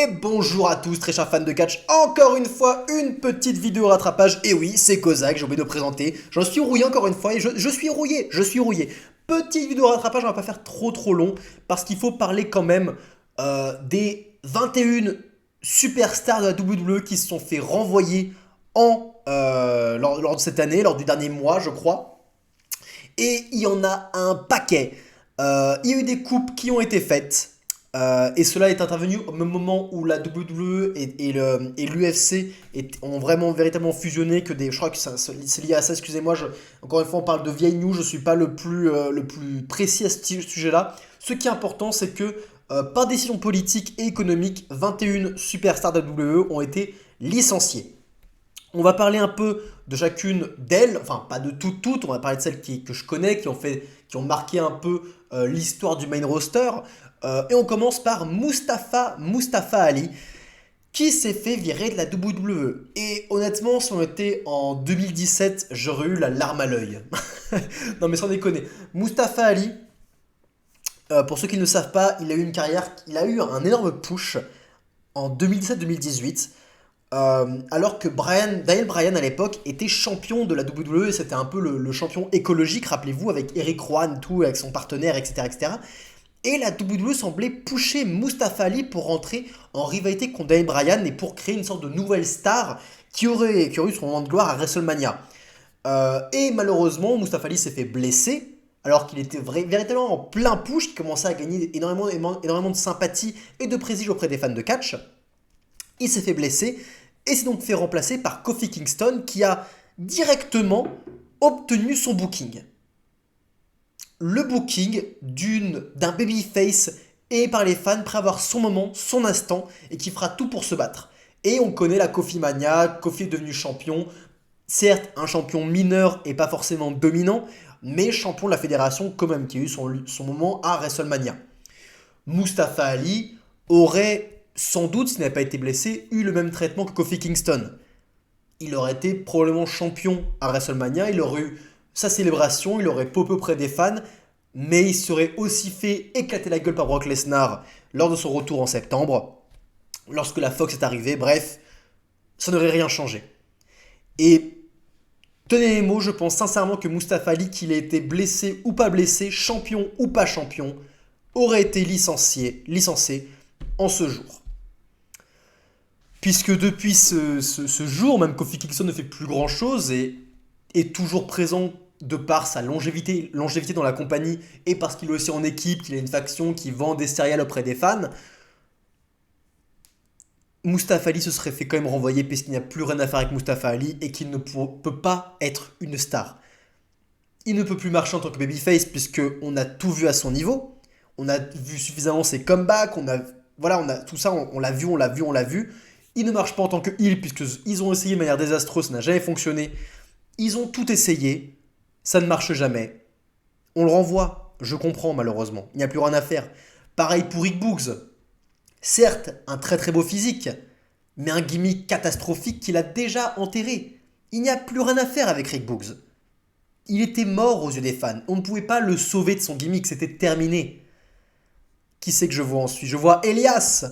Et bonjour à tous, très chers fans de catch. Encore une fois, une petite vidéo rattrapage. Et oui, c'est Kozak, j'ai oublié de le présenter. J'en suis rouillé encore une fois et je suis rouillé, je suis rouillé. Petite vidéo rattrapage, on va pas faire trop long parce qu'il faut parler quand même des 21 superstars de la WWE qui se sont fait renvoyer lors de cette année, lors du dernier mois, je crois. Et il y en a un paquet. Il y a eu des coupes qui ont été faites. Et cela est intervenu au même moment où la WWE et l'UFC ont vraiment véritablement fusionné. Je crois que c'est lié à ça, excusez-moi. Encore une fois, on parle de vieille news, je ne suis pas le plus précis à ce sujet-là. Ce qui est important, c'est que par décision politique et économique, 21 superstars de la WWE ont été licenciés. On va parler un peu de chacune d'elles, enfin pas de toutes, on va parler de celles que je connais, qui ont marqué un peu l'histoire du main roster. Et on commence par Mustafa Ali, qui s'est fait virer de la WWE. Et honnêtement, si on était en 2017, j'aurais eu la larme à l'œil. Non mais sans déconner. Mustafa Ali, pour ceux qui ne le savent pas, il a eu une carrière, il a eu un énorme push en 2017-2018. Alors que Daniel Bryan à l'époque était champion de la WWE, c'était un peu le champion écologique, rappelez-vous, avec Eric Rowan, tout, avec son partenaire, etc., etc. Et la WWE semblait pusher Mustafa Ali pour rentrer en rivalité contre Daniel Bryan et pour créer une sorte de nouvelle star qui aurait eu son moment de gloire à WrestleMania. Et malheureusement, Mustafa Ali s'est fait blesser alors qu'il était véritablement en plein push, qui commençait à gagner énormément de sympathie et de prestige auprès des fans de catch. Il s'est fait blesser et s'est donc fait remplacer par Kofi Kingston qui a directement obtenu son booking. Le booking d'un babyface et par les fans prêt à avoir son moment, son instant et qui fera tout pour se battre. Et on connaît la Kofi Mania, Kofi est devenu champion, certes un champion mineur et pas forcément dominant, mais champion de la fédération quand même, qui a eu son moment à WrestleMania. Mustafa Ali aurait sans doute, s'il n'avait pas été blessé, eu le même traitement que Kofi Kingston. Il aurait été probablement champion à WrestleMania, il aurait eu sa célébration, il aurait popé auprès des fans, mais il serait aussi fait éclater la gueule par Brock Lesnar lors de son retour en septembre, lorsque la Fox est arrivée. Bref, ça n'aurait rien changé. Et tenez les mots, je pense sincèrement que Mustafa Ali, qu'il ait été blessé ou pas blessé, champion ou pas champion, aurait été licencié en ce jour. Puisque depuis ce jour, même Kofi Kingston ne fait plus grand chose et est toujours présent de par sa longévité dans la compagnie et parce qu'il est aussi en équipe, qu'il a une faction qui vend des céréales auprès des fans. Mustafa Ali se serait fait quand même renvoyer puisqu'il n'y a plus rien à faire avec Mustafa Ali et qu'il ne peut pas être une star. Il ne peut plus marcher en tant que babyface puisqu'on a tout vu à son niveau. On a vu suffisamment ses comebacks, on a tout ça, on l'a vu. Il ne marche pas en tant que heel puisqu'ils ont essayé de manière désastreuse, ça n'a jamais fonctionné. Ils ont tout essayé, ça ne marche jamais. On le renvoie, je comprends malheureusement, il n'y a plus rien à faire. Pareil pour Rick Boogs. Certes, un très très beau physique, mais un gimmick catastrophique qu'il a déjà enterré. Il n'y a plus rien à faire avec Rick Boogs. Il était mort aux yeux des fans, on ne pouvait pas le sauver de son gimmick, c'était terminé. Qui c'est que je vois ensuite? Je vois Elias.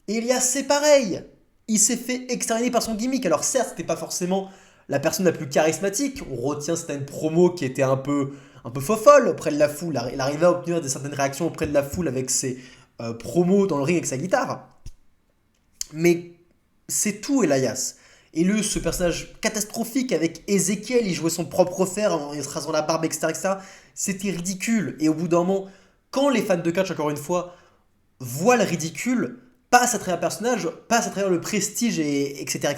Elias c'est pareil. Il s'est fait exterminer par son gimmick. Alors certes, c'était pas forcément la personne la plus charismatique. On retient certaines promos qui étaient un peu fofolles auprès de la foule. Il arrivait à obtenir certaines réactions auprès de la foule avec ses promos dans le ring avec sa guitare. Mais c'est tout, Elias. Et lui, ce personnage catastrophique avec Ezekiel, il jouait son propre fer en se rasant la barbe, etc. C'était ridicule. Et au bout d'un moment, quand les fans de catch, encore une fois, voient le ridicule, passe à travers le personnage, passe à travers le prestige, etc.,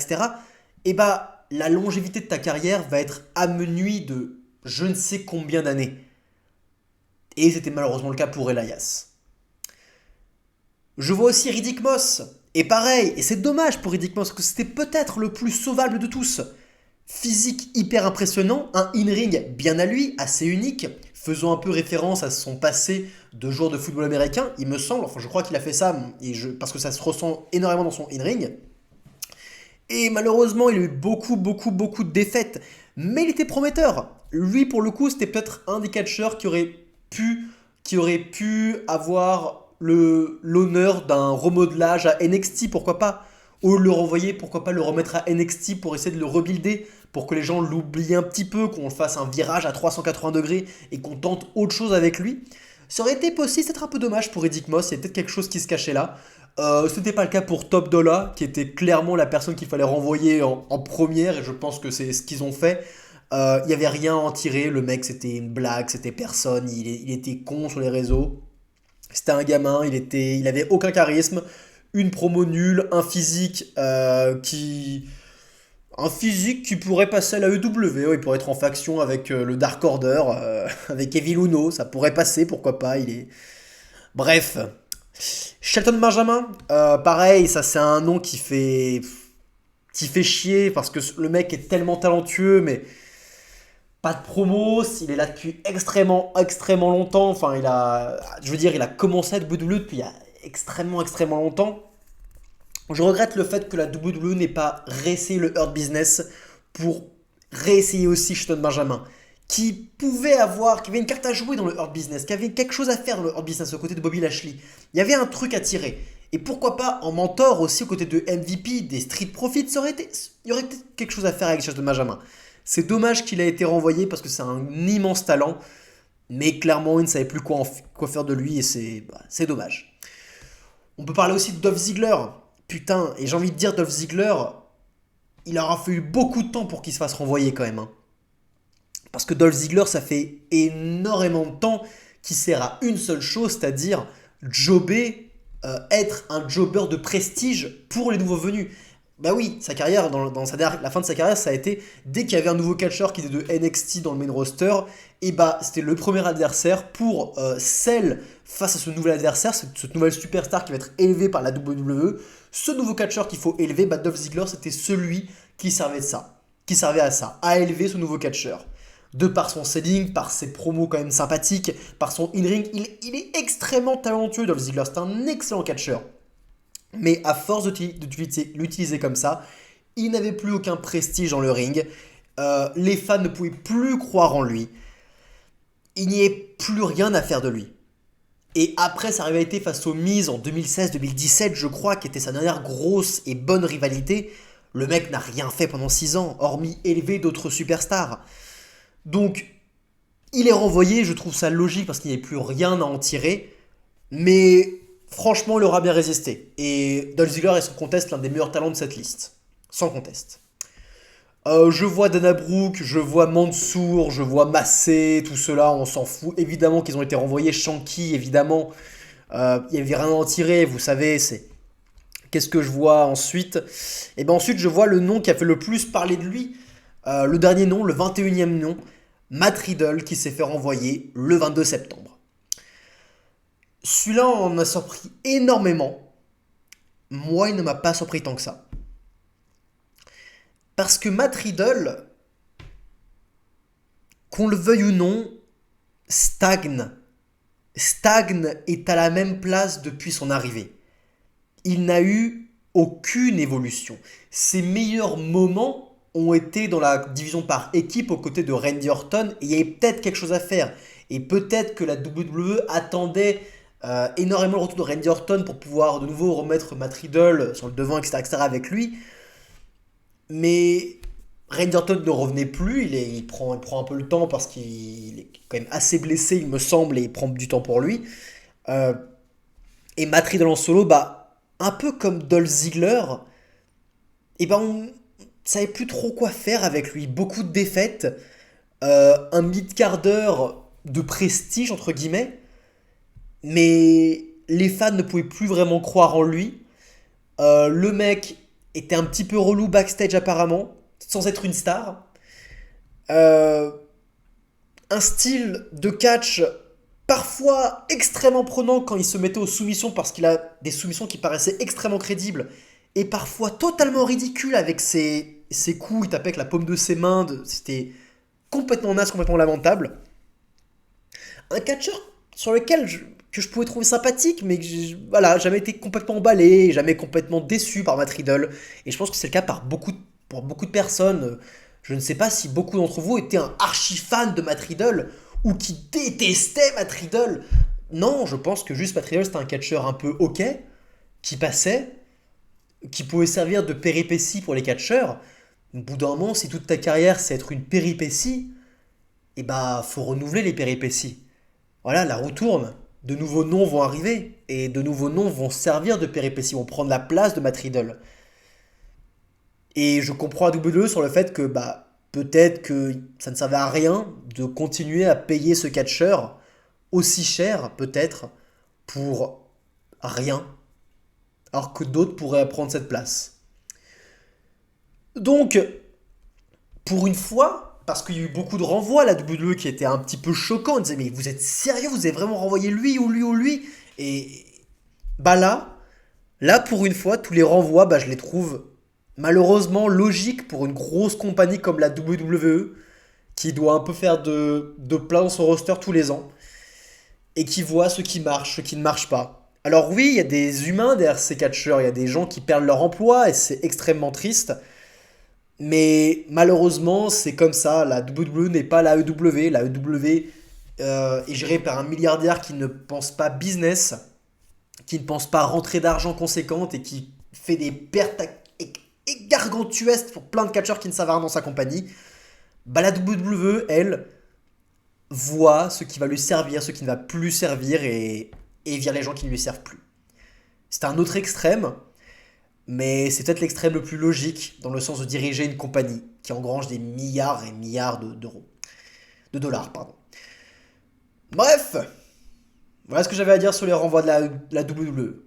et bah, la longévité de ta carrière va être amenuie de je ne sais combien d'années. Et c'était malheureusement le cas pour Elias. Je vois aussi Riddick Moss. Et pareil, et c'est dommage pour Riddick Moss, parce que c'était peut-être le plus sauvable de tous. Physique hyper impressionnant, un in-ring bien à lui, assez unique, faisant un peu référence à son passé de joueur de football américain, il me semble, enfin je crois qu'il a fait ça, parce que ça se ressent énormément dans son in-ring. Et malheureusement, il a eu beaucoup de défaites, mais il était prometteur. Lui, pour le coup, c'était peut-être un des catcheurs qui aurait pu avoir l'honneur d'un remodelage à NXT, pourquoi pas? Ou le renvoyer, pourquoi pas le remettre à NXT pour essayer de le rebuilder, pour que les gens l'oublient un petit peu, qu'on fasse un virage à 380 degrés et qu'on tente autre chose avec lui. Ça aurait été possible, c'est un peu dommage pour Riddick Moss, il y a peut-être quelque chose qui se cachait là. Ce n'était pas le cas pour Top Dollar, qui était clairement la personne qu'il fallait renvoyer en première, et je pense que c'est ce qu'ils ont fait. Il n'y avait rien à en tirer, le mec c'était une blague, c'était personne, il était con sur les réseaux. C'était un gamin, il avait aucun charisme, une promo nulle, un physique qui pourrait passer à la EW, ouais, il pourrait être en faction avec le Dark Order, avec Evil Uno, ça pourrait passer, pourquoi pas, il est... Bref. Shelton Benjamin, pareil, ça c'est un nom qui fait chier, parce que le mec est tellement talentueux, mais pas de promo, il est là depuis extrêmement, extrêmement longtemps, enfin je veux dire, il a commencé à WWE depuis il y a extrêmement, extrêmement longtemps. Je regrette le fait que la WWE n'ait pas réessayé le Hurt Business pour réessayer aussi Shelton Benjamin, qui avait une carte à jouer dans le Hurt Business, qui avait quelque chose à faire dans le Hurt Business aux côtés de Bobby Lashley. Il y avait un truc à tirer. Et pourquoi pas en mentor aussi aux côtés de MVP, des Street Profits, il y aurait peut-être quelque chose à faire avec Shelton Benjamin. C'est dommage qu'il a été renvoyé parce que c'est un immense talent, mais clairement il ne savait plus quoi faire de lui et c'est dommage. On peut parler aussi de Dolph Ziggler. Putain, et j'ai envie de dire, Dolph Ziggler, il aura fallu beaucoup de temps pour qu'il se fasse renvoyer quand même, hein. Parce que Dolph Ziggler, ça fait énormément de temps qu'il sert à une seule chose, c'est-à-dire jobber, être un jobber de prestige pour les nouveaux venus. Bah oui, sa carrière, la fin de sa carrière, ça a été, dès qu'il y avait un nouveau catcheur qui était de NXT dans le main roster, et bah c'était le premier adversaire pour celle face à ce nouvel adversaire, cette nouvelle superstar qui va être élevée par la WWE. Ce nouveau catcheur qu'il faut élever, bah Dolph Ziggler, c'était celui qui servait de ça, qui servait à ça, à élever ce nouveau catcheur. De par son selling, par ses promos quand même sympathiques, par son in-ring, il est extrêmement talentueux, Dolph Ziggler, c'est un excellent catcheur. Mais à force de l'utiliser comme ça, il n'avait plus aucun prestige dans le ring. Les fans ne pouvaient plus croire en lui. Il n'y avait plus rien à faire de lui. Et après sa rivalité face aux Miz en 2016-2017, je crois, qui était sa dernière grosse et bonne rivalité, le mec n'a rien fait pendant 6 ans, hormis élever d'autres superstars. Donc, il est renvoyé, je trouve ça logique parce qu'il n'y avait plus rien à en tirer. Mais franchement, il aura bien résisté. Et Dolph Ziggler est sans conteste l'un des meilleurs talents de cette liste. Sans conteste. Je vois Dana Brooke, je vois Mansour, je vois Massé, tout cela, on s'en fout. Évidemment qu'ils ont été renvoyés. Shanky, évidemment. Il n'y avait rien à en tirer, vous savez, c'est... Qu'est-ce que je vois ensuite? Et bien ensuite, je vois le nom qui a fait le plus parler de lui. Le dernier nom, le 21e nom. Matt Riddle, qui s'est fait renvoyer le 22 septembre. Celui-là en a surpris énormément. Moi, il ne m'a pas surpris tant que ça. Parce que Matt Riddle, qu'on le veuille ou non, stagne. Stagne est à la même place depuis son arrivée. Il n'a eu aucune évolution. Ses meilleurs moments ont été dans la division par équipe aux côtés de Randy Orton et il y avait peut-être quelque chose à faire. Et peut-être que la WWE attendait énormément le retour de Randy Orton pour pouvoir de nouveau remettre Matt Riddle sur le devant, etc., etc. avec lui. Mais Randy Orton ne revenait plus, il prend un peu le temps parce qu'il est quand même assez blessé, il me semble, et il prend du temps pour lui. Euh, et Matt Riddle en solo, bah, un peu comme Dolph Ziggler, et ben on savait plus trop quoi faire avec lui. Beaucoup de défaites, un mid-carder de prestige, entre guillemets, mais les fans ne pouvaient plus vraiment croire en lui. Le mec était un petit peu relou backstage apparemment, sans être une star. Euh, un style de catch parfois extrêmement prenant quand il se mettait aux soumissions parce qu'il a des soumissions qui paraissaient extrêmement crédibles et parfois totalement ridicules avec ses coups, il tapait avec la paume de ses mains, c'était complètement naze, complètement lamentable. Un catcheur sur lequel que je pouvais trouver sympathique, mais que voilà, jamais été complètement emballé, jamais complètement déçu par Matt Riddle. Et je pense que c'est le cas pour beaucoup de personnes. Je ne sais pas si beaucoup d'entre vous étaient un archi fan de Matt Riddle ou qui détestaient Matt Riddle. Non, je pense que juste Matt Riddle, c'était un catcheur un peu ok, qui passait, qui pouvait servir de péripétie pour les catcheurs. Au bout d'un moment, si toute ta carrière c'est être une péripétie, et bah faut renouveler les péripéties. Voilà, la roue tourne. De nouveaux noms vont arriver. Et de nouveaux noms vont servir de péripéties, vont prendre la place de Matt Riddle. Et je comprends à WWE sur le fait que bah peut-être que ça ne servait à rien de continuer à payer ce catcheur aussi cher, peut-être, pour rien, alors que d'autres pourraient prendre cette place. Donc, pour une fois, parce qu'il y a eu beaucoup de renvois à la WWE qui étaient un petit peu choquants, on disait mais vous êtes sérieux, vous avez vraiment renvoyé lui ou lui ou lui? Et bah là pour une fois, tous les renvois, bah je les trouve malheureusement logiques pour une grosse compagnie comme la WWE qui doit un peu faire de plein dans son roster tous les ans et qui voit ce qui marche, ce qui ne marche pas. Alors oui, il y a des humains derrière ces catcheurs, il y a des gens qui perdent leur emploi et c'est extrêmement triste. Mais malheureusement, c'est comme ça. La WWE n'est pas la EW. La EW est gérée par un milliardaire qui ne pense pas business, qui ne pense pas rentrée d'argent conséquente et qui fait des pertes gargantuesques pour plein de catcheurs qui ne savent rien dans sa compagnie. Bah, la WWE, elle, voit ce qui va lui servir, ce qui ne va plus servir et vire les gens qui ne lui servent plus. C'est un autre extrême, mais c'est peut-être l'extrême le plus logique dans le sens de diriger une compagnie qui engrange des milliards et milliards d'euros. De dollars, pardon. Bref, voilà ce que j'avais à dire sur les renvois de la WWE.